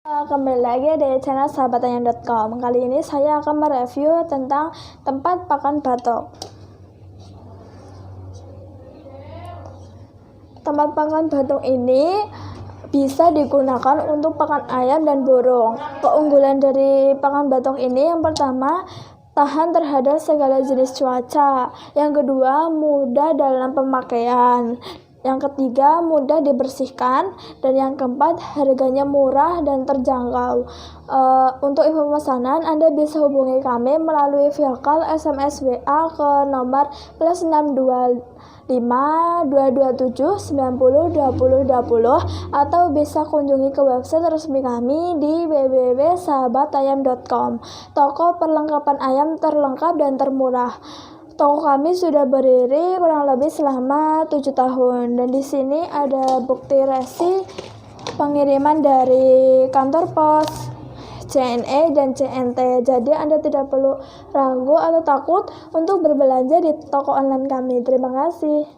Kembali lagi di channel sahabatanya.com. Kali ini saya akan mereview tentang tempat pakan batok. Tempat pakan batok ini bisa digunakan untuk pakan ayam dan burung. Keunggulan dari pakan batok ini yang pertama, tahan terhadap segala jenis cuaca. Yang kedua, mudah dalam pemakaian. Yang ketiga, mudah dibersihkan. Dan yang keempat, harganya murah dan terjangkau. Untuk info pemesanan, Anda bisa hubungi kami melalui via call, SMS, WA ke nomor +625 227 90 20 20 atau bisa kunjungi ke website resmi kami di www.sahabatayam.com. Toko perlengkapan ayam terlengkap dan termurah. Toko kami sudah berdiri kurang lebih selama 7 tahun, dan di sini ada bukti resi pengiriman dari kantor pos, JNE dan CNT. Jadi Anda tidak perlu ragu atau takut untuk berbelanja di toko online kami. Terima kasih.